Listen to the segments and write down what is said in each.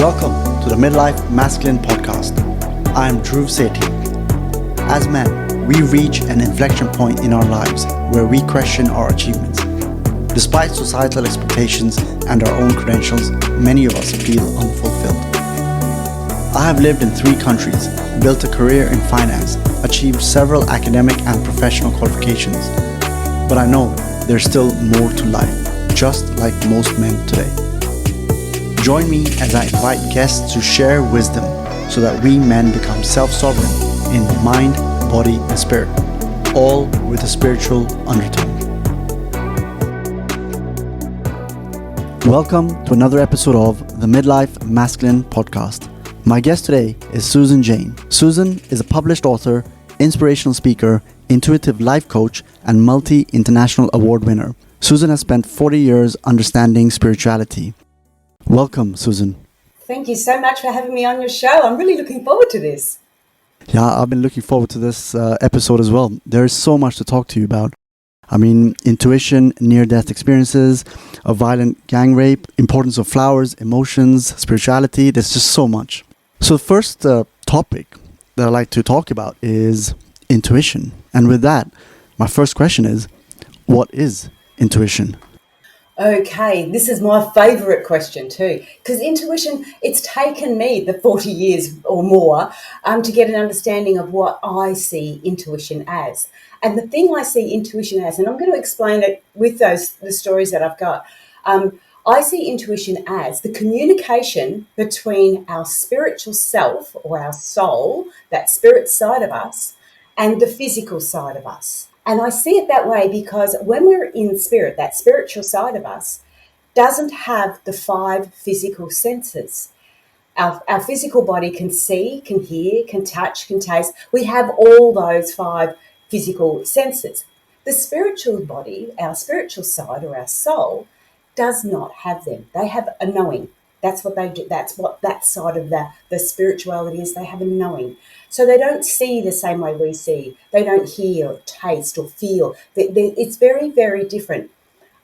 Welcome to the Midlife Masculine podcast. I am Dhruv Sethi. As men, we reach an inflection point in our lives where we question our achievements. Despite societal expectations and our own credentials, many of us feel unfulfilled. I have lived in 3 countries, built a career in finance, achieved several academic and professional qualifications. But I know there's still more to life, just like most men today. Join me as I invite guests to share wisdom so that we men become self-sovereign in mind, body, and spirit, all with a spiritual undertone. Welcome to another episode of the Midlife Masculine podcast. My guest today is Susan Jane. Susan is a published author, inspirational speaker, intuitive life coach, and multi-international award winner. Susan has spent 40 years understanding spirituality. Welcome, Susan. Thank you so much for having me on your show. I'm really looking forward to this. Yeah, I've been looking forward to this episode as well. There's so much to talk to you about. I mean, intuition, near-death experiences, a violent gang rape, importance of flowers, emotions, spirituality. There's just so much. So the first topic that I'd like to talk about is intuition. And with that, my first question is, what is intuition? Okay, this is my favourite question too, because intuition, it's taken me the 40 years or more to get an understanding of what I see intuition as. And the thing I see intuition as, and I'm going to explain it with the stories that I've got, I see intuition as the communication between our spiritual self or our soul, that spirit side of us, and the physical side of us. And I see it that way because when we're in spirit, that spiritual side of us doesn't have the 5 physical senses. Our physical body can see, can hear, can touch, can taste. We have all those 5 physical senses. The spiritual body, our spiritual side or our soul, does not have them. They have a knowing. That's what they do. That's what that side of the spirituality is. They have a knowing. So they don't see the same way we see. They don't hear or taste or feel. It's very, very different.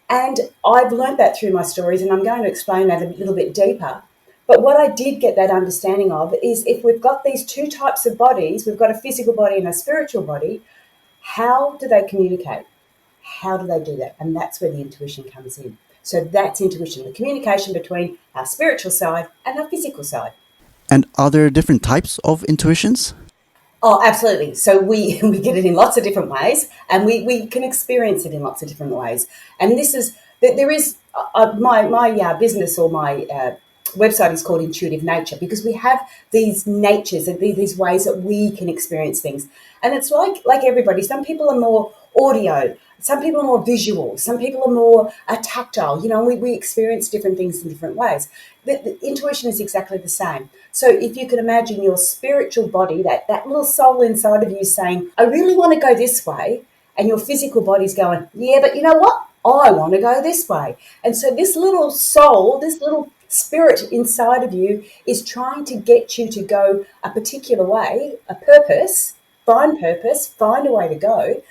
And I've learned that through my stories, and I'm going to explain that a little bit deeper. But what I did get that understanding of is if we've got these 2 types of bodies, we've got a physical body and a spiritual body, how do they communicate? How do they do that? And that's where the intuition comes in. So that's intuition, the communication between our spiritual side and our physical side. And are there different types of intuitions? Oh, absolutely. So we get it in lots of different ways, and we can experience it in lots of different ways. And this is, there is, my business or my website is called Intuitive Nature, because we have these natures and these ways that we can experience things. And it's like everybody. Some people are more audio, some people are more visual, some people are more tactile. You know, we experience different things in different ways. The intuition is exactly the same. So if you can imagine your spiritual body, that little soul inside of you saying, I really want to go this way, and your physical body's going, yeah, but you know what? I want to go this way. And so this little soul, this little spirit inside of you is trying to get you to go a particular way, a purpose, find a way to go.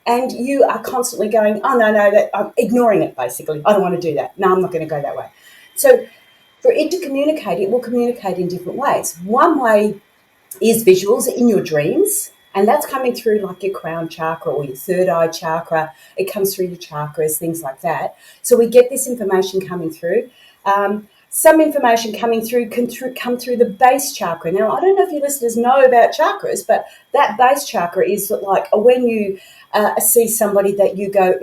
And you are constantly going, oh, no, that I'm ignoring it, basically. I don't want to do that. No, I'm not going to go that way. So for it to communicate, it will communicate in different ways. One way is visuals in your dreams, and that's coming through like your crown chakra or your third eye chakra. It comes through your chakras, things like that. So we get this information coming through. Some information coming through can come through the base chakra. Now, I don't know if your listeners know about chakras, but that base chakra is like when you see somebody that you go,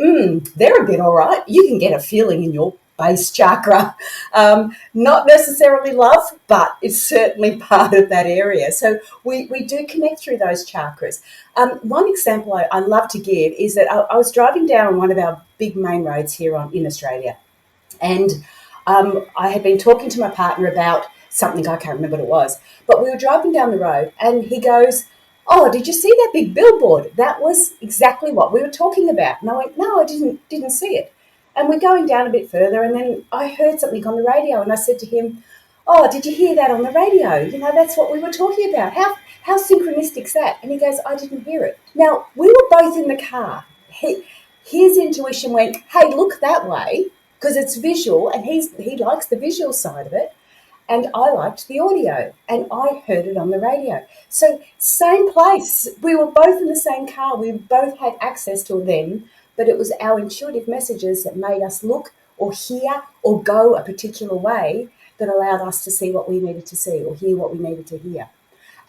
they're a bit all right. You can get a feeling in your base chakra. Not necessarily love, but it's certainly part of that area. So we do connect through those chakras. One example I love to give is that I was driving down one of our big main roads here in Australia, and I had been talking to my partner about something, I can't remember what it was, but we were driving down the road and he goes, oh, did you see that big billboard? That was exactly what we were talking about. And I went, no, I didn't see it. And we're going down a bit further, and then I heard something on the radio, and I said to him, oh, did you hear that on the radio? You know, that's what we were talking about. How synchronistic's that? And he goes, I didn't hear it. Now, we were both in the car. His intuition went, hey, look that way, because it's visual, and he likes the visual side of it. and I liked the audio and I heard it on the radio. So same place. We were both in the same car. We both had access to them, but it was our intuitive messages that made us look or hear or go a particular way that allowed us to see what we needed to see or hear what we needed to hear.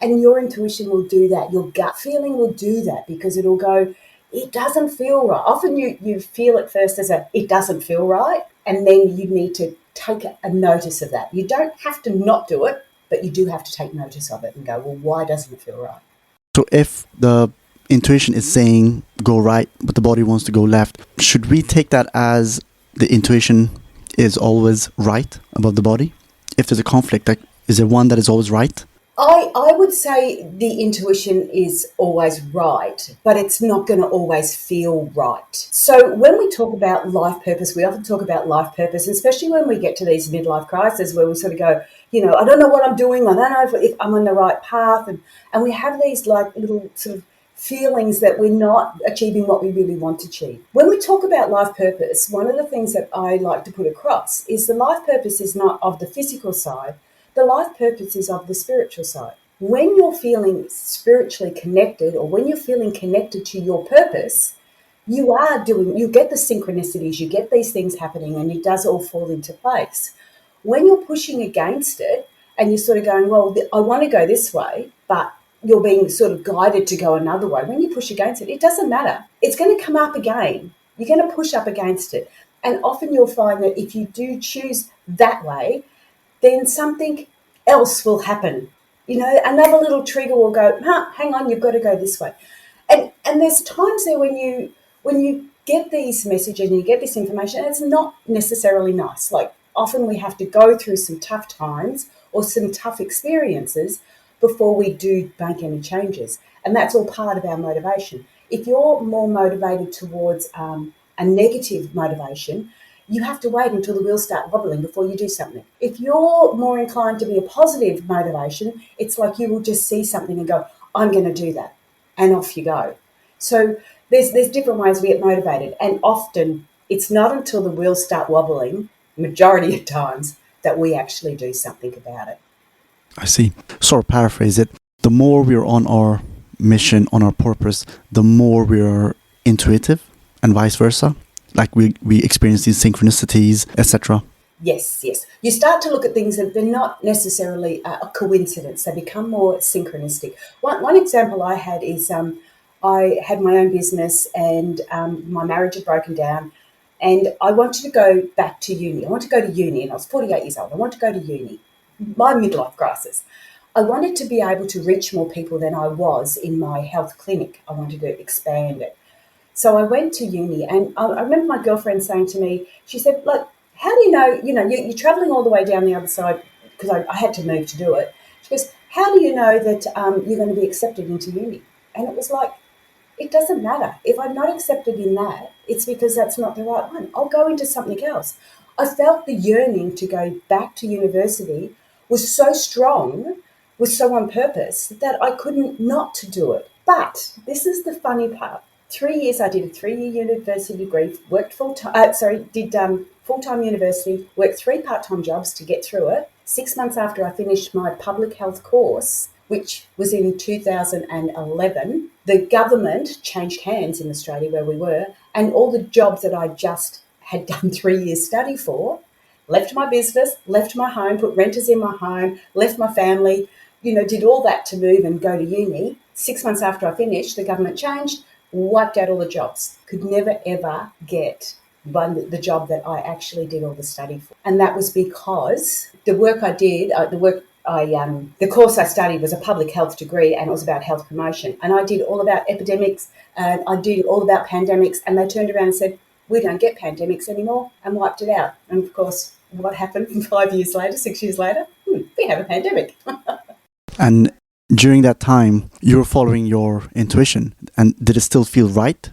And your intuition will do that. Your gut feeling will do that because it'll go, it doesn't feel right. Often you feel it first as it doesn't feel right. And then you need to take a notice of that. You don't have to not do it, but you do have to take notice of it and go, well, why doesn't it feel right? So if the intuition is saying go right, but the body wants to go left, should we take that as the intuition is always right above the body? If there's a conflict, like, is there one that is always right? I would say the intuition is always right, but it's not going to always feel right. So when we talk about life purpose, we often talk about life purpose, especially when we get to these midlife crises where we sort of go, I don't know what I'm doing. I don't know if I'm on the right path. And we have these like little sort of feelings that we're not achieving what we really want to achieve. When we talk about life purpose, one of the things that I like to put across is the life purpose is not of the physical side. The life purpose is of the spiritual side. When you're feeling spiritually connected or when you're feeling connected to your purpose, you get the synchronicities, you get these things happening and it does all fall into place. When you're pushing against it and you're sort of going, well, I want to go this way, but you're being sort of guided to go another way. When you push against it, it doesn't matter. It's going to come up again. You're going to push up against it. And often you'll find that if you do choose that way, then something else will happen. Another little trigger will go, hang on, you've got to go this way. And there's times there when you get these messages and you get this information, it's not necessarily nice. Like often we have to go through some tough times or some tough experiences before we do make any changes. And that's all part of our motivation. If you're more motivated towards a negative motivation, you have to wait until the wheels start wobbling before you do something. If you're more inclined to be a positive motivation, it's like you will just see something and go, I'm going to do that. And off you go. So there's different ways we get motivated. And often it's not until the wheels start wobbling, majority of times, that we actually do something about it. I see. Sort of paraphrase it. The more we're on our mission, on our purpose, the more we're intuitive and vice versa. Like we experience these synchronicities, etc. Yes. You start to look at things that they're not necessarily a coincidence. They become more synchronistic. One example I had is I had my own business and my marriage had broken down and I wanted to go back to uni. I wanted to go to uni and I was 48 years old. I wanted to go to uni. My midlife crisis. I wanted to be able to reach more people than I was in my health clinic. I wanted to expand it. So I went to uni and I remember my girlfriend saying to me, she said, look, how do you know, you're traveling all the way down the other side because I had to move to do it. She goes, how do you know that you're going to be accepted into uni? And it was like, it doesn't matter. If I'm not accepted in that, it's because that's not the right one. I'll go into something else. I felt the yearning to go back to university was so strong, was so on purpose that I couldn't not to do it. But this is the funny part. 3 years, I did a 3-year university degree, worked full-time university, worked 3 part-time jobs to get through it. 6 months after I finished my public health course, which was in 2011, the government changed hands in Australia where we were, and all the jobs that I just had done 3 years study for, left my business, left my home, put renters in my home, left my family, did all that to move and go to uni. 6 months after I finished, the government changed, wiped out all the jobs, could never ever get the job that I actually did all the study for. And that was because the work I did, the course I studied was a public health degree and it was about health promotion. And I did all about epidemics and I did all about pandemics, and they turned around and said, we don't get pandemics anymore, and wiped it out. And of course, what happened 5 years later, 6 years later? We have a pandemic. And during that time, you were following your intuition, and did it still feel right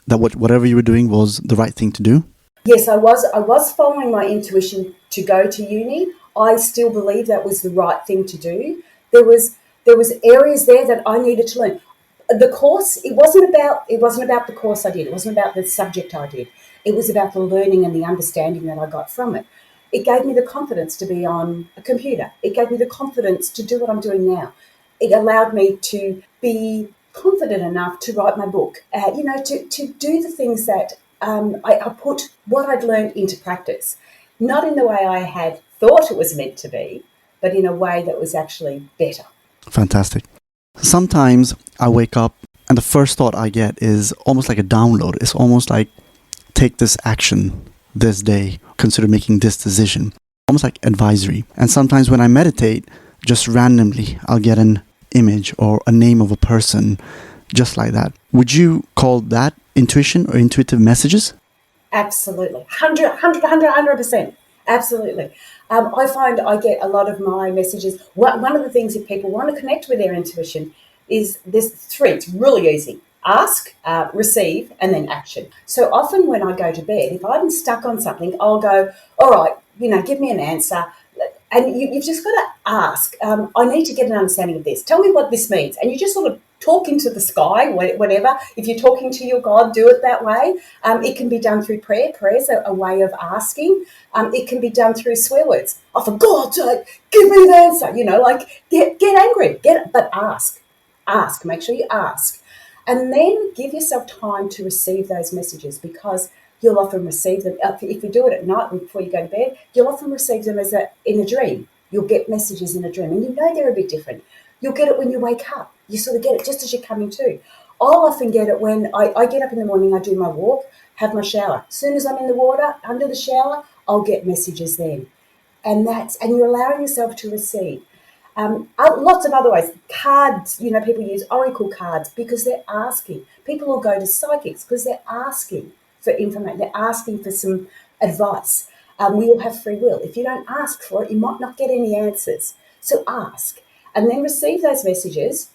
that whatever you were doing was the right thing to do? Yes, I was following my intuition to go to uni. I still believe that was the right thing to do. There was areas there that I needed to learn. The course, it wasn't about the course I did. It wasn't about the subject I did. It was about the learning and the understanding that I got from it. It gave me the confidence to be on a computer. It gave me the confidence to do what I'm doing now. It allowed me to be confident enough to write my book, to do the things that I put what I'd learned into practice, not in the way I had thought it was meant to be, but in a way that was actually better. Fantastic. Sometimes I wake up and the first thought I get is almost like a download. It's almost like, take this action this day, consider making this decision, almost like advisory. And sometimes when I meditate, just randomly, I'll get an image or a name of a person, just like that. Would you call that intuition or intuitive messages? Absolutely. 100%. Absolutely. I find I get a lot of my messages. One of the things, if people want to connect with their intuition, is there's three. It's really easy. Ask, receive, and then action. So often when I go to bed, if I'm stuck on something, I'll go, all right, give me an answer. And you've just got to ask, I need to get an understanding of this. Tell me what this means. And you just sort of talk into the sky, whatever. If you're talking to your God, do it that way. It can be done through prayer. Prayer's a way of asking. It can be done through swear words. Oh, for God's sake, give me the answer. Get angry, but ask. Ask, make sure you ask. And then give yourself time to receive those messages, because you'll often receive them. If you do it at night before you go to bed, you'll often receive them in a dream. You'll get messages in a dream, and they're a bit different. You'll get it when you wake up. You sort of get it just as you're coming to. I'll often get it when I get up in the morning, I do my walk, have my shower. As soon as I'm in the water, under the shower, I'll get messages then. And you're allowing yourself to receive. Lots of other ways. Cards, people use oracle cards because they're asking. People will go to psychics because they're asking for information. They're asking for some advice. We all have free will. If you don't ask for it, you might not get any answers. So ask, and then receive those messages,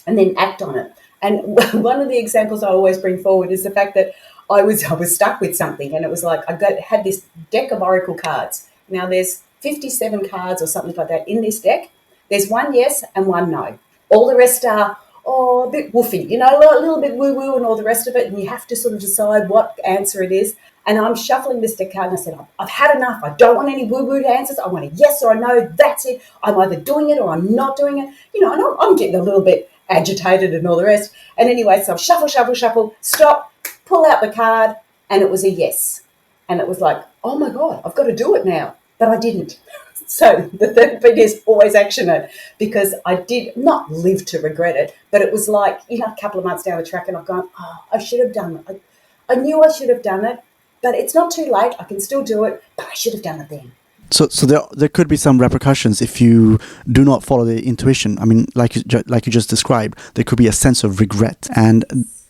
and then act on it. And one of the examples I always bring forward is the fact that I was stuck with something, and it was like had this deck of oracle cards. Now there's 57 cards or something like that in this deck. There's one yes and one no. All the rest are, a bit woofy, a little bit woo-woo and all the rest of it, and you have to sort of decide what answer it is. And I'm shuffling this deck card, and I said, I've had enough. I don't want any woo-woo answers. I want a yes or a no. That's it. I'm either doing it or I'm not doing it. And I'm getting a little bit agitated and all the rest. And anyway, so I shuffle, stop, pull out the card, and it was a yes. And it was like, oh my God, I've got to do it now. But I didn't. So the third bit is always action it, because I did not live to regret it, but it was like, a couple of months down the track and I've gone, I should have done it. I knew I should have done it, but it's not too late. I can still do it, but I should have done it then. So there could be some repercussions if you do not follow the intuition. I mean, like you just described, there could be a sense of regret, and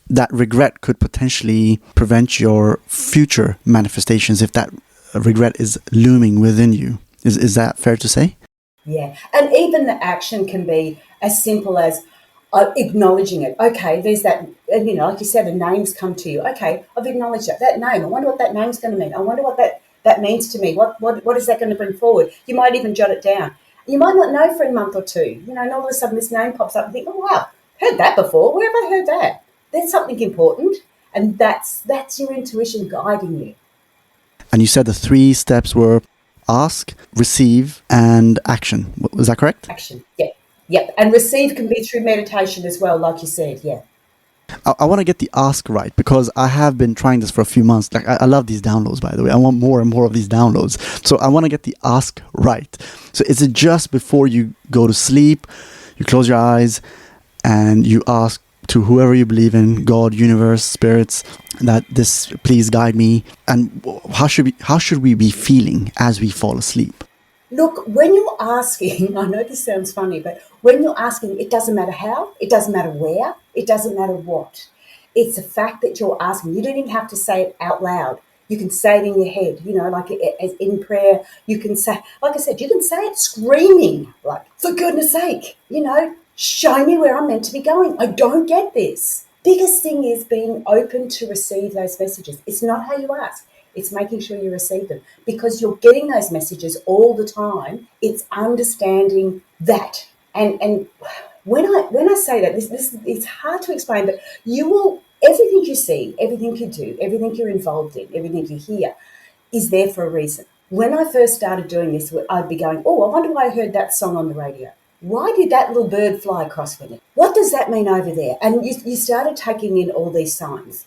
that regret could potentially prevent your future manifestations if that regret is looming within you. Is that fair to say? Yeah, and even the action can be as simple as acknowledging it. Okay, there's that, like you said, the names come to you. Okay, I've acknowledged that name. I wonder what that name's going to mean. I wonder what that means to me. What is that going to bring forward? You might even jot it down. You might not know for a month or two, and all of a sudden this name pops up and think, oh, wow, heard that before. Where have I heard that? There's something important, and that's your intuition guiding you. And you said the 3 steps were ask, receive, and action. Was that correct? Action, yeah. Yep, and receive can be through meditation as well, like you said, yeah. I want to get the ask right, because I have been trying this for a few months. Like I love these downloads, by the way. I want more and more of these downloads. So I want to get the ask right. So is it just before you go to sleep, you close your eyes and you ask to whoever you believe in, God, universe, spirits, that this, please guide me? And how should we be feeling as we fall asleep? Look, when you're asking, I know this sounds funny, but when you're asking, it doesn't matter how, it doesn't matter where, it doesn't matter what. It's the fact that you're asking. You don't even have to say it out loud. You can say it in your head, like as in prayer. You can say, like I said, you can say it screaming, like, for goodness sake, show me where I'm meant to be going. I don't get this. Biggest thing is being open to receive those messages. It's not how you ask. It's making sure you receive them, because you're getting those messages all the time. It's understanding that. And when I say that, this it's hard to explain, but everything you see, everything you do, everything you're involved in, everything you hear is there for a reason. When I first started doing this, I'd be going, oh, I wonder why I heard that song on the radio. Why did that little bird fly across with it? What does that mean over there? And you started taking in all these signs.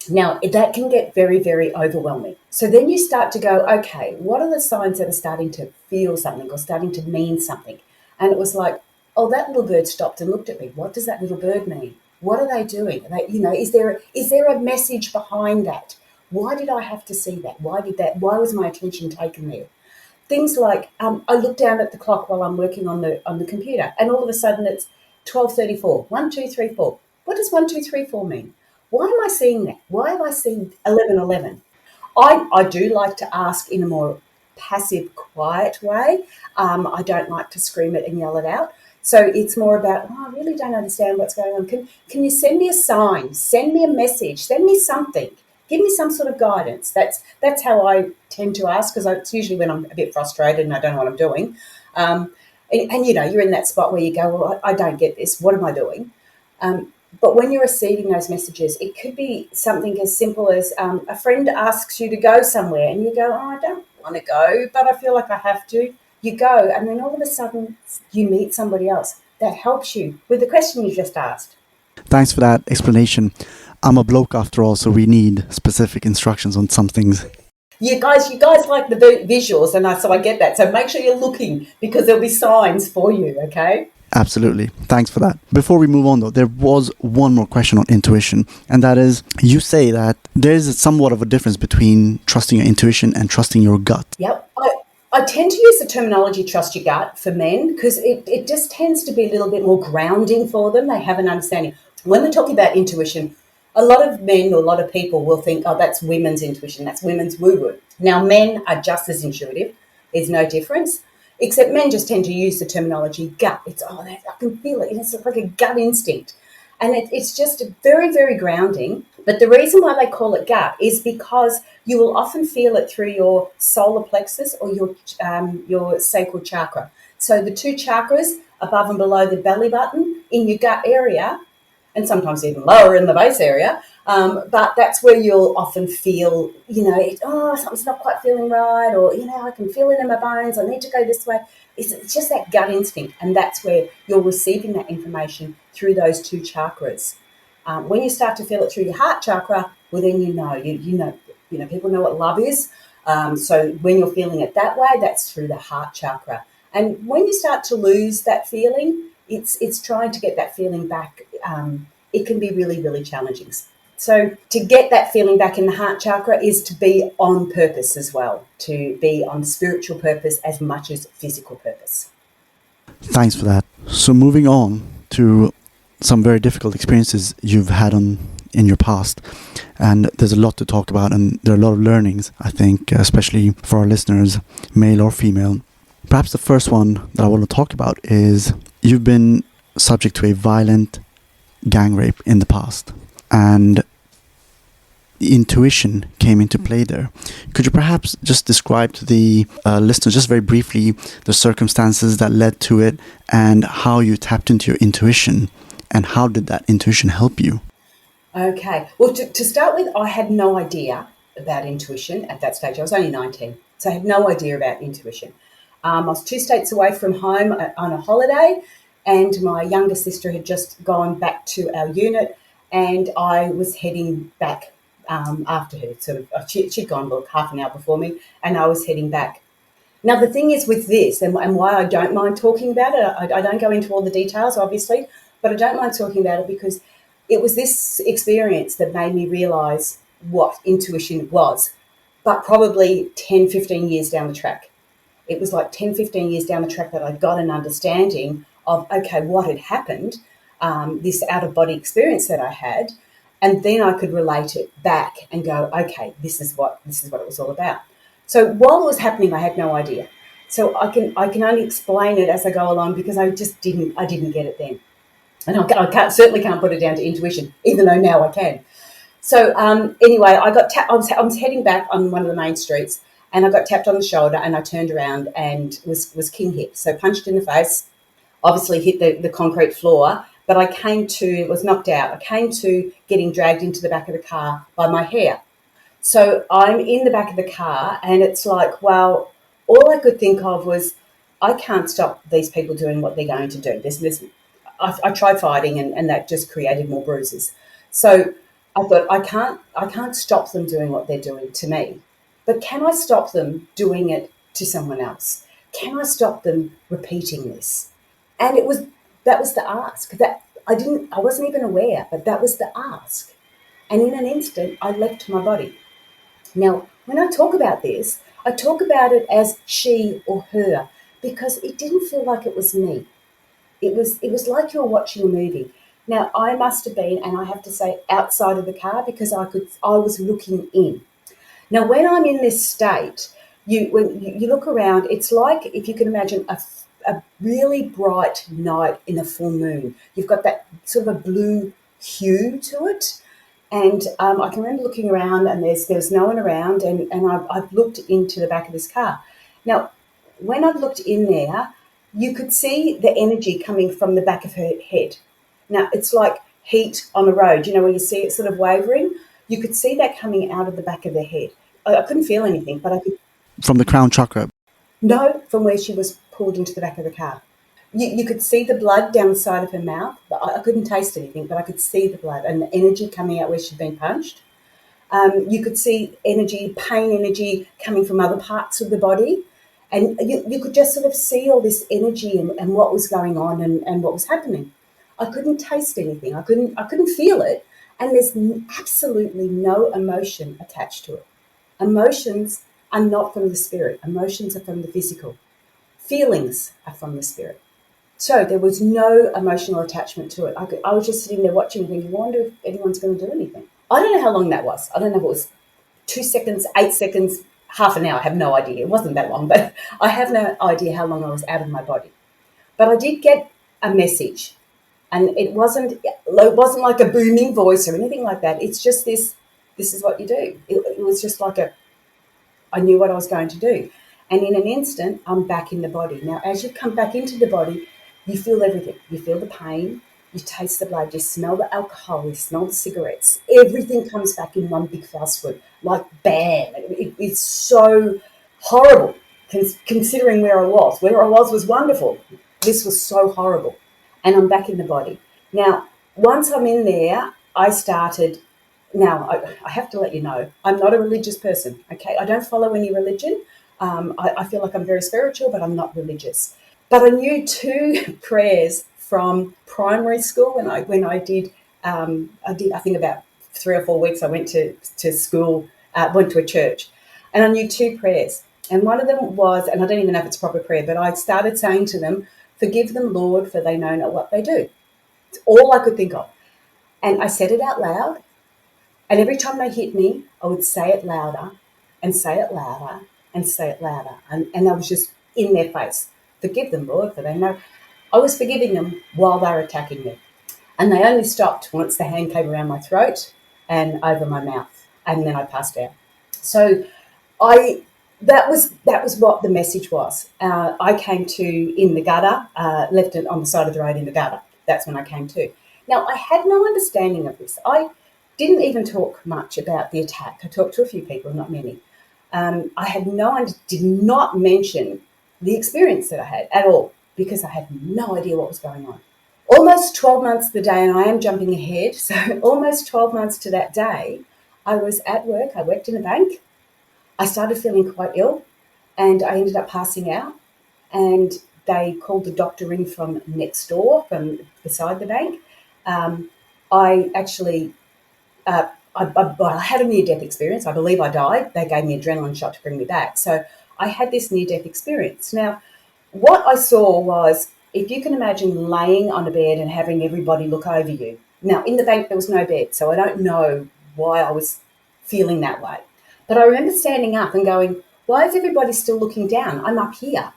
Now, that can get very, very overwhelming. So then you start to go, okay, what are the signs that are starting to feel something or starting to mean something? And it was like, oh, that little bird stopped and looked at me. What does that little bird mean? What are they doing? Are they, is there a message behind that? Why did I have to see that? Why was my attention taken there? Things like I look down at the clock while I'm working on the computer, and all of a sudden it's 12:34. 1, 2, 3, 4. What does 1, 2, 3, 4 mean? Why am I seeing that? Why am I seeing 11:11? I do like to ask in a more passive, quiet way. I don't like to scream it and yell it out. So it's more about, oh, I really don't understand what's going on. Can you send me a sign? Send me a message. Send me something. Give me some sort of guidance. That's how I tend to ask, because it's usually when I'm a bit frustrated and I don't know what I'm doing. And you're in that spot where you go, well, I don't get this. What am I doing? But when you're receiving those messages, it could be something as simple as a friend asks you to go somewhere and you go, oh, I don't want to go, but I feel like I have to. You go, and then all of a sudden you meet somebody else that helps you with the question you just asked. Thanks for that explanation. I'm a bloke after all, so we need specific instructions on some things. You guys like the visuals, and so I get that. So make sure you're looking, because there'll be signs for you, okay? Absolutely. Thanks for that. Before we move on, though, there was one more question on intuition, and that is, you say that there's somewhat of a difference between trusting your intuition and trusting your gut. Yep. I tend to use the terminology trust your gut for men, because it just tends to be a little bit more grounding for them. They have an understanding. When we're talking about intuition, a lot of men or a lot of people will think, oh, that's women's intuition, that's women's woo-woo. Now, men are just as intuitive. There's no difference, except men just tend to use the terminology gut. It's, I can feel it. It's like a gut instinct. And it's just very, very grounding. But the reason why they call it gut is because you will often feel it through your solar plexus or your sacral chakra. So the two chakras above and below the belly button in your gut area, and sometimes even lower in the base area, but that's where you'll often feel, something's not quite feeling right, or, I can feel it in my bones, I need to go this way. It's just that gut instinct, and that's where you're receiving that information through those two chakras. When you start to feel it through your heart chakra, well, then you know, people know what love is. So when you're feeling it that way, that's through the heart chakra. And when you start to lose that feeling, it's trying to get that feeling back. It can be really, really challenging. So to get that feeling back in the heart chakra is to be on purpose as well, to be on spiritual purpose as much as physical purpose. Thanks for that. So moving on to some very difficult experiences you've had in your past, and there's a lot to talk about, and there are a lot of learnings, I think, especially for our listeners, male or female. Perhaps the first one that I want to talk about is you've been subject to a violent gang rape in the past, and intuition came into play there. Could you perhaps just describe to the listeners, just very briefly, the circumstances that led to it and how you tapped into your intuition, and how did that intuition help you? Okay. Well, to start with, I had no idea about intuition at that stage. I was only 19, so I had no idea about intuition. I was 2 states away from home on a holiday, and my younger sister had just gone back to our unit, and I was heading back after her. She'd gone half an hour before me, and I was heading back. Now, the thing is with this, and why I don't mind talking about it, I don't go into all the details, obviously, but I don't mind talking about it because it was this experience that made me realise what intuition was, but probably 10, 15 years down the track. It was like 10, 15 years down the track that I got an understanding of, okay, what had happened, this out-of-body experience that I had, and then I could relate it back and go, okay, this is what it was all about. So while it was happening, I had no idea. So I can only explain it as I go along, because I didn't get it then. And I certainly can't put it down to intuition, even though now I can. So anyway, I was heading back on one of the main streets, and I got tapped on the shoulder, and I turned around and was king hit. So punched in the face, obviously hit the concrete floor, but was knocked out. I came to getting dragged into the back of the car by my hair. So I'm in the back of the car, and it's like, well, all I could think of was, I can't stop these people doing what they're going to do. I tried fighting, and that just created more bruises. So I thought, I can't stop them doing what they're doing to me, but can I stop them doing it to someone else? Can I stop them repeating this? And that was the ask. That I wasn't even aware, but that was the ask. And in an instant, I left my body. Now, when I talk about this, I talk about it as she or her, because it didn't feel like it was me. It was like you were watching a movie. Now, I must have been, and I have to say, outside of the car, because I was looking in. Now, when I'm in this state, when you look around, it's like, if you can imagine a really bright night in a full moon. You've got that sort of a blue hue to it. And I can remember looking around, and there's no one around, and I've looked into the back of this car. Now, when I've looked in there, you could see the energy coming from the back of her head. Now, it's like heat on the road, where you see it sort of wavering. You could see that coming out of the back of the head. I couldn't feel anything, but I could From the crown chakra. know from where she was pulled into the back of the car. You could see the blood down the side of her mouth, but I couldn't taste anything, but I could see the blood and the energy coming out where she'd been punched. You could see energy, pain energy coming from other parts of the body. And you could just sort of see all this energy and what was going on and what was happening. I couldn't taste anything. I couldn't feel it. And there's absolutely no emotion attached to it. Emotions are not from the spirit. Emotions are from the physical. Feelings are from the spirit. So there was no emotional attachment to it. I was just sitting there watching and thinking, I wonder if anyone's going to do anything. I don't know how long that was. I don't know if it was 2 seconds, 8 seconds, half an hour. I have no idea. It wasn't that long, but I have no idea how long I was out of my body. But I did get a message, and it wasn't like a booming voice or anything like that. It's just this is what you do. It was just like I knew what I was going to do. And in an instant, I'm back in the body. Now, as you come back into the body, you feel everything. You feel the pain, you taste the blood, you smell the alcohol, you smell the cigarettes. Everything comes back in one big foul swoop, like bam. It's so horrible, considering where I was. Where I was wonderful. This was so horrible. And I'm back in the body. Now, once I'm in there, I started. Now, I have to let you know, I'm not a religious person, okay? I don't follow any religion. I feel like I'm very spiritual, but I'm not religious. But I knew two prayers from primary school I think about 3 or 4 weeks I went to school, went to a church, and I knew two prayers. And one of them was, and I don't even know if it's a proper prayer, but I started saying to them, "Forgive them, Lord, for they know not what they do." It's all I could think of. And I said it out loud. And every time they hit me, I would say it louder and say it louder and say it louder. And I was just in their face. Forgive them, Lord, for they know. I was forgiving them while they were attacking me. And they only stopped once the hand came around my throat and over my mouth. And then I passed out. So that was what the message was. I came to in the gutter, left it on the side of the road in the gutter. That's when I came to. Now, I had no understanding of this. I didn't even talk much about the attack. I talked to a few people, not many. Did not mention the experience that I had at all, because I had no idea what was going on. Almost 12 months to the day, and I am jumping ahead, so almost 12 months to that day, I was at work. I worked in a bank. I started feeling quite ill, and I ended up passing out, and they called the doctor in from next door, from beside the bank. I actually I had a near-death experience. I believe I died. They gave me an adrenaline shot to bring me back. So I had this near-death experience. Now, what I saw was, if you can imagine laying on a bed and having everybody look over you. Now, in the bank, there was no bed, so I don't know why I was feeling that way. But I remember standing up and going, why is everybody still looking down? I'm up here.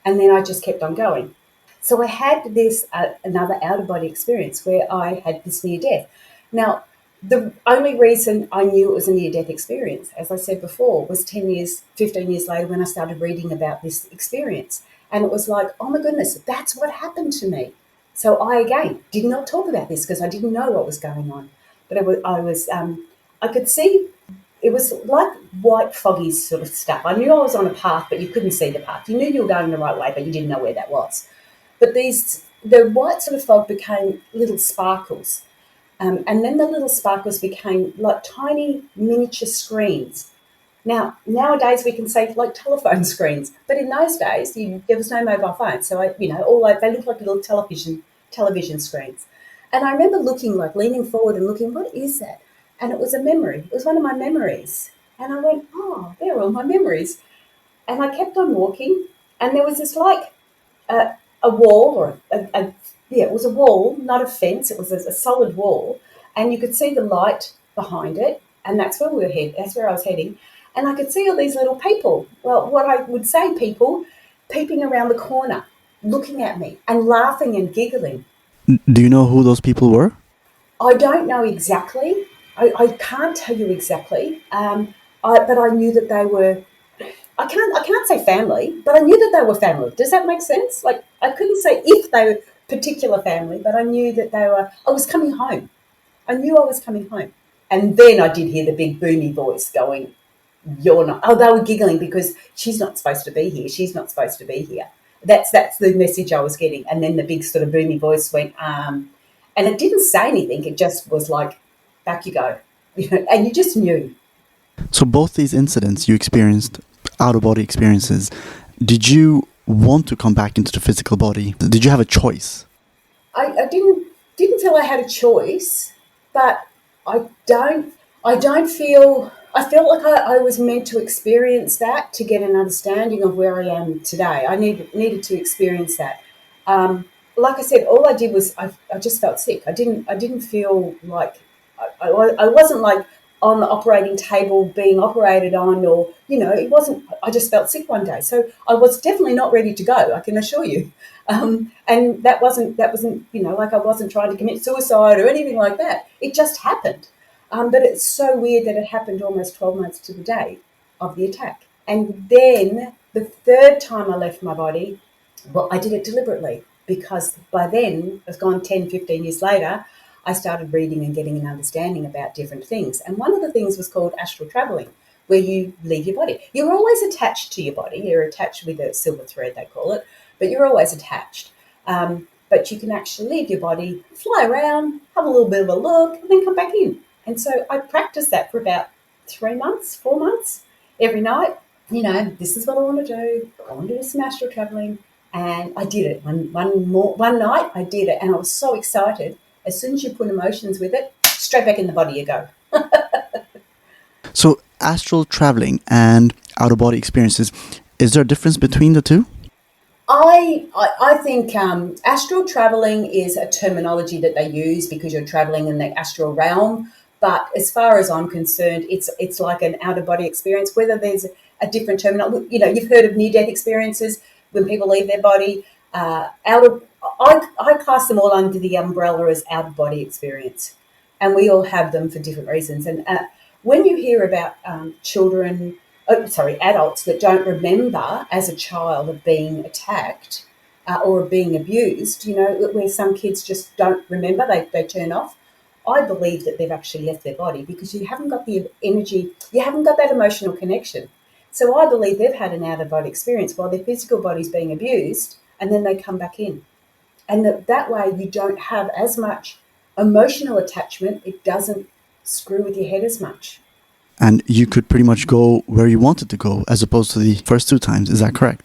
And then I just kept on going. So I had this another out-of-body experience where I had this near-death. Now, the only reason I knew it was a near-death experience, as I said before, was 10 years, 15 years later when I started reading about this experience. And it was like, oh my goodness, that's what happened to me. So I, again, did not talk about this because I didn't know what was going on. But I could see it was like white foggy sort of stuff. I knew I was on a path, but you couldn't see the path. You knew you were going the right way, but you didn't know where that was. But the white sort of fog became little sparkles. And then the little sparkles became like tiny miniature screens. Now, nowadays we can say like telephone screens, but in those days there was no mobile phone, so they looked like little television screens. And I remember looking, like leaning forward and looking, what is that? And it was a memory. It was one of my memories, and I went, oh, they're all my memories. And I kept on walking, and there was this like a, a wall yeah, it was a wall, not a fence. It was a solid wall, and you could see the light behind it, and that's where we were heading. That's where I was heading, and I could see all these little people. Well, what I would say, people peeping around the corner, looking at me and laughing and giggling. Do you know who those people were? I don't know exactly. I can't tell you exactly. But I knew that they were. I can't say family, but I knew that they were family. Does that make sense? Like I couldn't say if they were particular family, but I knew that they were. I was coming home. I knew I was coming home, and then I did hear the big boomy voice going, "You're not." Oh, they were giggling because she's not supposed to be here. She's not supposed to be here. That's the message I was getting. And then the big sort of boomy voice went, and it didn't say anything. It just was like, back you go, and you just knew. So both these incidents you experienced, out of body experiences, did you want to come back into the physical body? Did you have a choice? I didn't feel I had a choice, but I don't feel I felt like I was meant to experience that to get an understanding of where I am today. I needed to experience that. Like I said, all I did was I just felt sick. I didn't feel like I wasn't like on the operating table being operated on, or it wasn't. I just felt sick one day, so I was definitely not ready to go. I can assure you. And that wasn't like I wasn't trying to commit suicide or anything like that. It just happened. But it's so weird that it happened almost 12 months to the day of the attack. And then the third time I left my body, well, I did it deliberately because by then, it's gone 10, 15 years later, I started reading and getting an understanding about different things. And one of the things was called astral traveling, where you leave your body. You're always attached to your body. You're attached with a silver thread, they call it, but you're always attached. But you can actually leave your body, fly around, have a little bit of a look, and then come back in. And so I practiced that for about 3 months, 4 months, every night. This is what I want to do. I want to do some astral traveling. And I did it. One night I did it, and I was so excited. As soon as you put emotions with it, straight back in the body you go. So astral traveling and out of body experiences, is there a difference between the two? I think astral traveling is a terminology that they use because you're traveling in the astral realm. But as far as I'm concerned, it's like an out of body experience. Whether there's a different terminology, you've heard of near death experiences when people leave their body. I class them all under the umbrella as out of body experience, and we all have them for different reasons. And when you hear about adults that don't remember as a child of being attacked or being abused, where some kids just don't remember, they turn off. I believe that they've actually left their body because you haven't got the energy, you haven't got that emotional connection. So I believe they've had an out-of-body experience while their physical body's being abused, and then they come back in. And that way you don't have as much emotional attachment. It doesn't screw with your head as much. And you could pretty much go where you wanted to go as opposed to the first two times. Is that correct?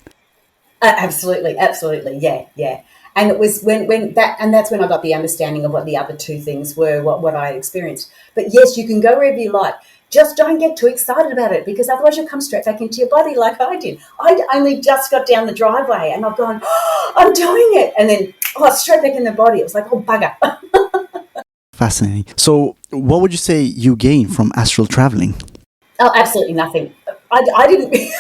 Absolutely, absolutely, yeah. And it was that's when I got the understanding of what the other two things were, what I experienced. But yes, you can go wherever you like. Just don't get too excited about it because otherwise you'll come straight back into your body like I did. I only just got down the driveway and I've gone, oh, I'm doing it. And then, straight back in the body. It was like, oh, bugger. Fascinating. So what would you say you gain from astral traveling? Oh, absolutely nothing. I didn't.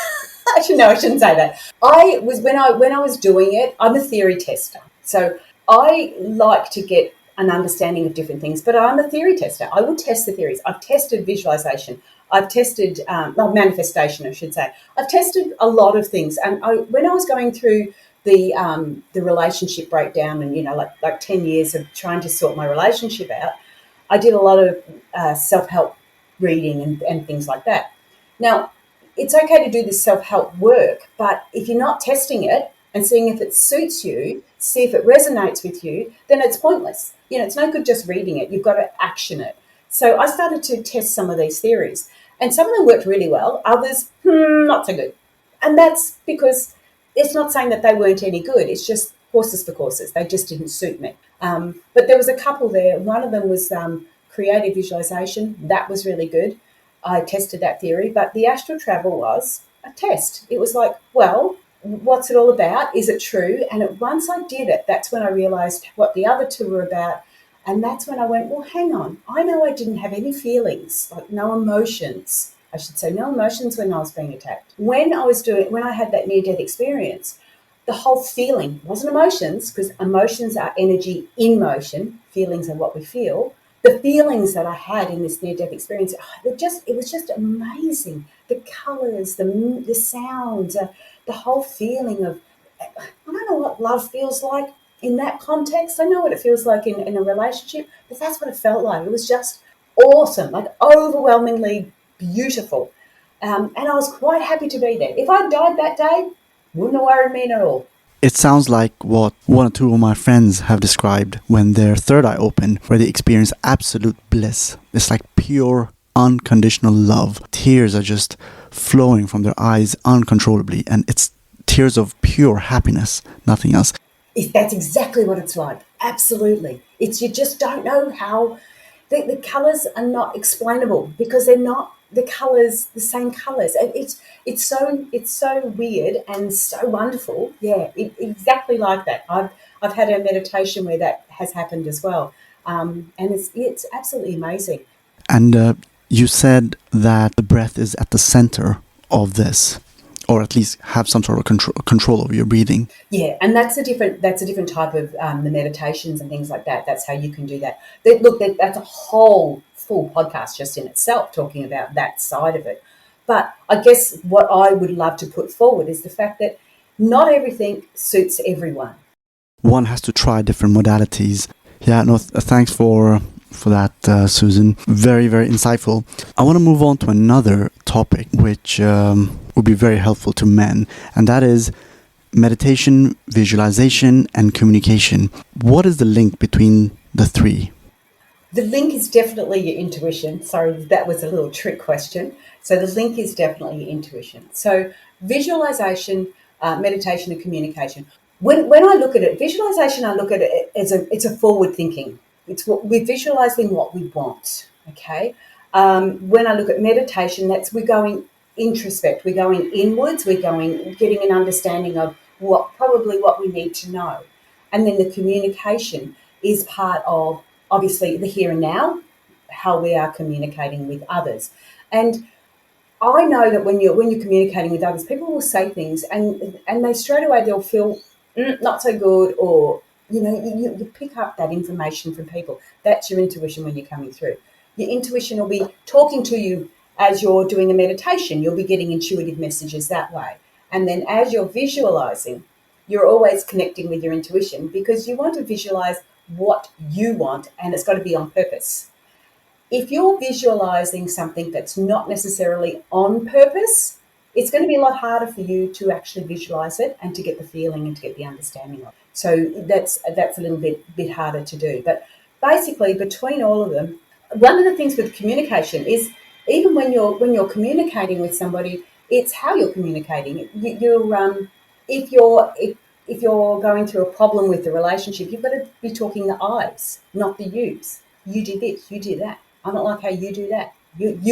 Actually, no, I shouldn't say that. I was when I was doing it. I'm a theory tester, so I like to get an understanding of different things. But I'm a theory tester. I will test the theories. I've tested visualization. I've tested manifestation, I should say. I've tested a lot of things. And when I was going through the relationship breakdown, and like 10 years of trying to sort my relationship out, I did a lot of self help reading and things like that. Now, it's okay to do this self-help work, but if you're not testing it and seeing if it suits you, see if it resonates with you, then it's pointless. It's no good just reading it. You've got to action it. So I started to test some of these theories, and some of them worked really well. Others, not so good. And that's because it's not saying that they weren't any good. It's just horses for courses. They just didn't suit me. But there was a couple there. One of them was creative visualization. That was really good. I tested that theory, but the astral travel was a test. It was like, well, what's it all about? Is it true? And once I did it, that's when I realized what the other two were about. And that's when I went, well, hang on. I know I didn't have any feelings, like no emotions. I should say no emotions when I was being attacked. When I had that near-death experience, the whole feeling wasn't emotions, because emotions are energy in motion. Feelings are what we feel. The feelings that I had in this near-death experience, it was just amazing. The colours, the sounds, the whole feeling of, I don't know what love feels like in that context. I know what it feels like in a relationship, but that's what it felt like. It was just awesome, like overwhelmingly beautiful. And I was quite happy to be there. If I died that day, wouldn't have worried me at all. It sounds like what one or two of my friends have described when their third eye opened, where they experience absolute bliss. It's like pure, unconditional love. Tears are just flowing from their eyes uncontrollably, and it's tears of pure happiness, nothing else. That's exactly what it's like. Absolutely. It's you just don't know how the colours are not explainable, because they're not the colours, the same colours. And it's so weird and so wonderful. Yeah, exactly like that. I've had a meditation where that has happened as well, and it's absolutely amazing. And you said that the breath is at the center of this, or at least have some sort of control over your breathing. Yeah, and that's a different type of the meditations and things like that. That's how you can do that. That's a whole full podcast just in itself, talking about that side of it. But I guess what I would love to put forward is the fact that not everything suits everyone. One has to try different modalities. Yeah, no, thanks for that, Susan. Very, very insightful. I want to move on to another topic, which would be very helpful to men, and that is meditation, visualization, and communication. What is the link between the three? The link is definitely your intuition. Sorry, that was a little trick question. So the link is definitely your intuition. So visualization, meditation, and communication. When I look at it, visualization, I look at it as it's a forward thinking. It's what we're visualizing what we want. Okay. When I look at meditation, we're going introspect. We're going inwards. We're getting an understanding of what we need to know, and then the communication is part of obviously the here and now, how we are communicating with others. And I know that when you're communicating with others, people will say things and they straight away they'll feel not so good, or you pick up that information from people. That's your intuition when you're coming through. Your intuition will be talking to you as you're doing a meditation. You'll be getting intuitive messages that way. And then as you're visualizing, you're always connecting with your intuition, because you want to visualize what you want, and it's got to be on purpose. If you're visualizing something that's not necessarily on purpose, it's going to be a lot harder for you to actually visualize it and to get the feeling and to get the understanding of it. So that's a little bit harder to do. But basically, between all of them, one of the things with communication is, even when you're communicating with somebody, it's how you're communicating. If you're going through a problem with the relationship, you've got to be talking the I's, not the U's. You did this, you did that. I don't like how you do that. If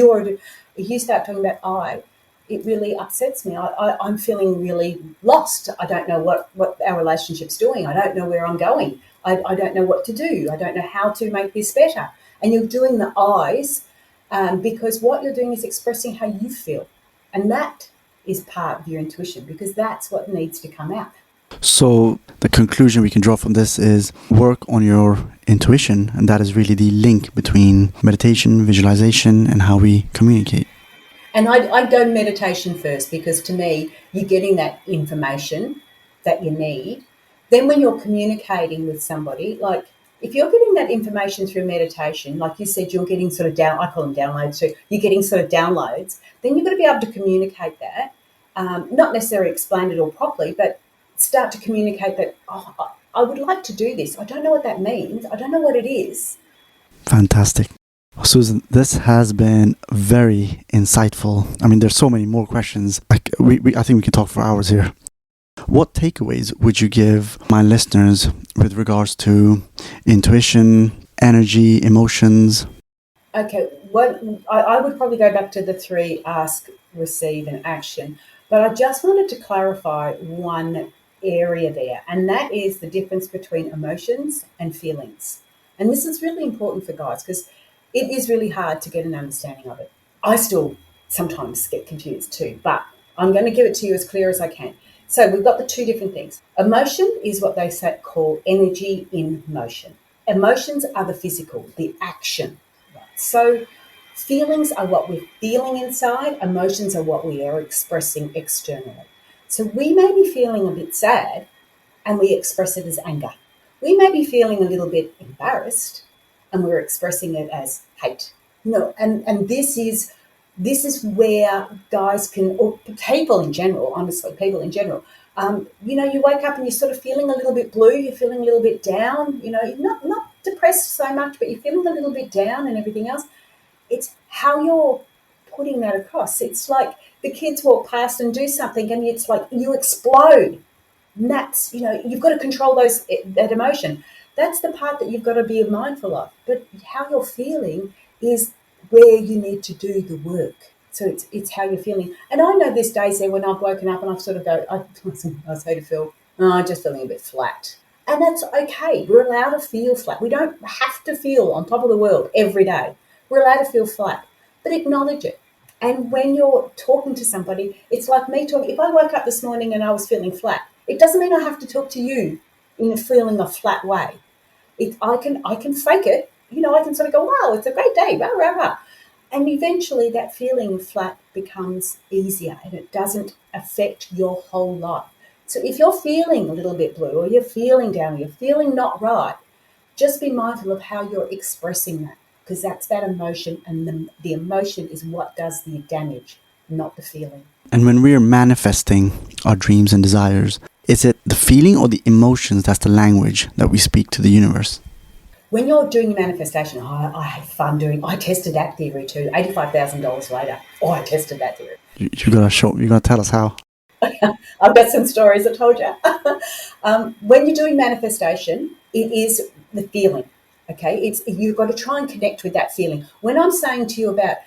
you start talking about I, it really upsets me. I'm feeling really lost. I don't know what our relationship's doing. I don't know where I'm going. I don't know what to do. I don't know how to make this better. And you're doing the I's because what you're doing is expressing how you feel. And that is part of your intuition, because that's what needs to come out. So the conclusion we can draw from this is work on your intuition, and that is really the link between meditation, visualization, and how we communicate. And I'd go meditation first, because to me, you're getting that information that you need. Then when you're communicating with somebody, like If you're getting that information through meditation, like you said, you're getting sort of I call them downloads too, you're getting sort of downloads, then you've got to be able to communicate that, not necessarily explain it all properly, but start to communicate that, I would like to do this. I don't know what that means. I don't know what it is. Fantastic. Susan, this has been very insightful. I mean, there's so many more questions. I think we can talk for hours here. What takeaways would you give my listeners with regards to intuition, energy, emotions? Okay, I would probably go back to the 3: ask, receive, and action. But I just wanted to clarify one area there, and that is the difference between emotions and feelings. And this is really important for guys because it is really hard to get an understanding of it. I still sometimes get confused too, but I'm going to give it to you as clear as I can. So we've got the 2 different things. Emotion is what they call energy in motion. Emotions are the physical, the action. So feelings are what we're feeling inside. Emotions are what we are expressing externally. So we may be feeling a bit sad and we express it as anger. We may be feeling a little bit embarrassed and we're expressing it as hate. No, and this is where guys can, or people in general, honestly, people in general, you wake up and you're sort of feeling a little bit blue, you're feeling a little bit down, not depressed so much, but you're feeling a little bit down and everything else. It's how you're putting that across. It's like the kids walk past and do something and it's like you explode. And that's, you've got to control that emotion. That's the part that you've got to be mindful of. But how you're feeling is where you need to do the work. So it's how you're feeling. And I know there's days there when I've woken up and I've sort of I say to Phil, I'm just feeling a bit flat. And that's okay. We're allowed to feel flat. We don't have to feel on top of the world every day. We're allowed to feel flat, but acknowledge it. And when you're talking to somebody, it's like me talking. If I woke up this morning and I was feeling flat, it doesn't mean I have to talk to you in a feeling a flat way. I can fake it. I can sort of go, wow, it's a great day, rah, rah, rah. And eventually that feeling of flat becomes easier and it doesn't affect your whole life. So if you're feeling a little bit blue or you're feeling down or you're feeling not right, just be mindful of how you're expressing that, because that's that emotion, and the emotion is what does the damage, not the feeling. And when we're manifesting our dreams and desires, is it the feeling or the emotions that's the language that we speak to the universe? When you're doing your manifestation, I had fun I tested that theory too. $85,000 later, I tested that theory. You gotta tell us how. I've got some stories, I told you. When you're doing manifestation, it is the feeling, okay? You've got to try and connect with that feeling. When I'm saying to you about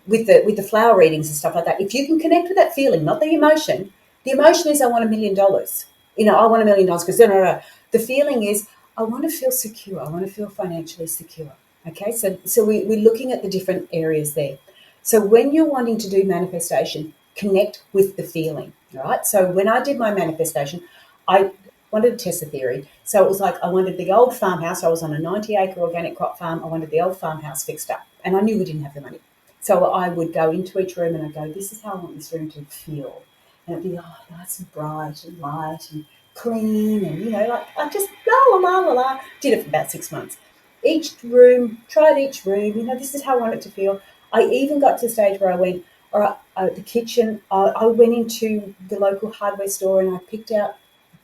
with the flower readings and stuff like that, if you can connect with that feeling, not the emotion is I want $1 million. I want $1 million because the feeling is I want to feel secure. I want to feel financially secure. Okay, so we're looking at the different areas there. So when you're wanting to do manifestation, connect with the feeling, all right? So when I did my manifestation, I wanted to test the theory. So it was like I wanted the old farmhouse. I was on a 90-acre organic crop farm. I wanted the old farmhouse fixed up, and I knew we didn't have the money. So I would go into each room and I'd go, this is how I want this room to feel. And it'd be nice and bright and light and clean and, I just la. Did it for about 6 months. Tried each room, this is how I want it to feel. I even got to the stage where I went, all right, the kitchen, I went into the local hardware store and I picked out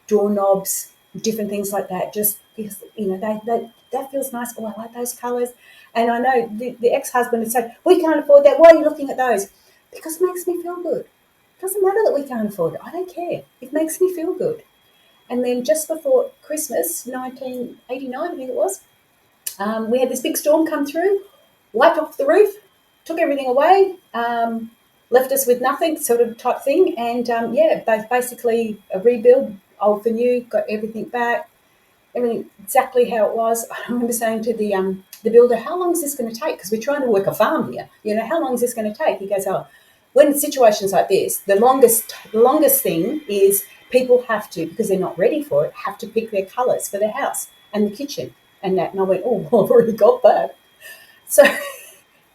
doorknobs, different things like that, just because, that feels nice. Oh, I like those colours. And I know the ex-husband would say, we can't afford that. Why are you looking at those? Because it makes me feel good. It doesn't matter that we can't afford it. I don't care. It makes me feel good. And then just before Christmas, 1989, I think it was, we had this big storm come through, wiped off the roof, took everything away, left us with nothing sort of type thing. And, basically a rebuild, old for new, got everything back, everything exactly how it was. I remember saying to the builder, how long is this going to take? Because we're trying to work a farm here. How long is this going to take? He goes, when in situations like this, the longest thing is people have to, because they're not ready for it, have to pick their colours for their house and the kitchen and that. And I went, I've already got that. So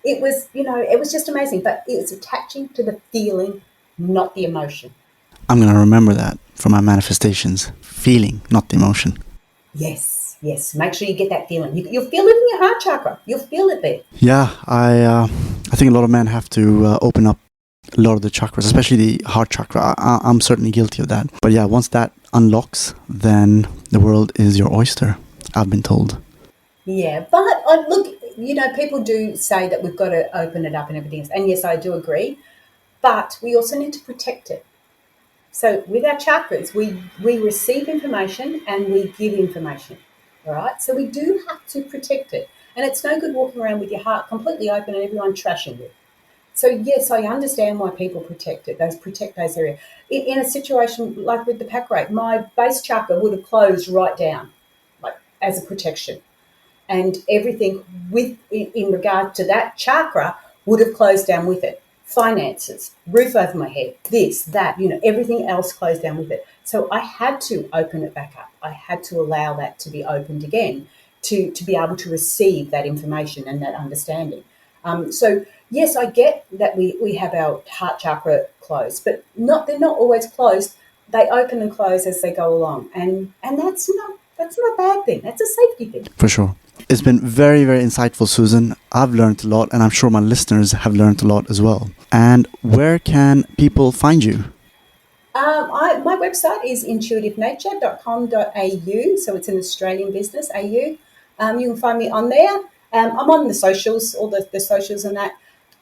it was just amazing. But it's attaching to the feeling, not the emotion. I'm going to remember that for my manifestations. Feeling, not the emotion. Yes. Yes. Make sure you get that feeling. You'll feel it in your heart chakra. You'll feel it there. Yeah, I think a lot of men have to open up a lot of the chakras, especially the heart chakra. I'm certainly guilty of that. But yeah, once that unlocks, then the world is your oyster, I've been told. Yeah, but look, people do say that we've got to open it up and everything else. And yes, I do agree. But we also need to protect it. So with our chakras, we receive information and we give information. All right. So we do have to protect it. And it's no good walking around with your heart completely open and everyone trashing you. So yes, I understand why people protect it. Protect those areas. In a situation like with the pack rate, my base chakra would have closed right down, like as a protection, and everything in regard to that chakra would have closed down with it. Finances, roof over my head, this, that, everything else closed down with it. So I had to open it back up. I had to allow that to be opened again to be able to receive that information and that understanding. So yes, I get that we have our heart chakra closed, but they're not always closed. They open and close as they go along, and that's not a bad thing. That's a safety thing. For sure. It's been very, very insightful, Susan. I've learned a lot, and I'm sure my listeners have learned a lot as well. And where can people find you? My website is intuitivenature.com.au, so it's an Australian business, AU. You can find me on there. I'm on the socials, all the socials and that.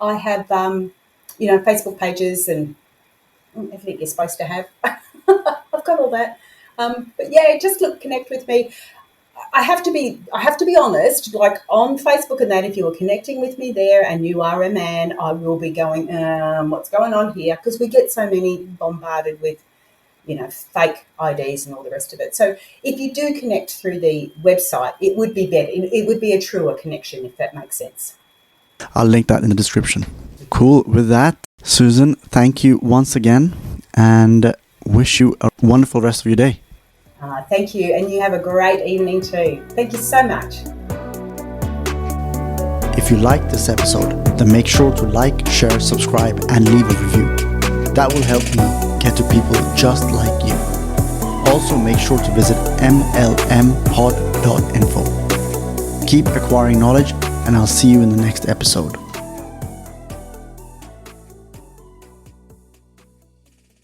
I have, Facebook pages and everything you're supposed to have. I've got all that. But yeah, just connect with me. I have to be honest, like on Facebook and that, if you are connecting with me there and you are a man, I will be going, what's going on here? Because we get so many bombarded with, fake IDs and all the rest of it. So if you do connect through the website, it would be better. It would be a truer connection, if that makes sense. I'll link that in the description. Cool. With that, Susan, thank you once again and wish you a wonderful rest of your day. Thank you. And you have a great evening too. Thank you so much. If you liked this episode, then make sure to like, share, subscribe, and leave a review. That will help me get to people just like you. Also, make sure to visit mlmpod.info. Keep acquiring knowledge, and I'll see you in the next episode.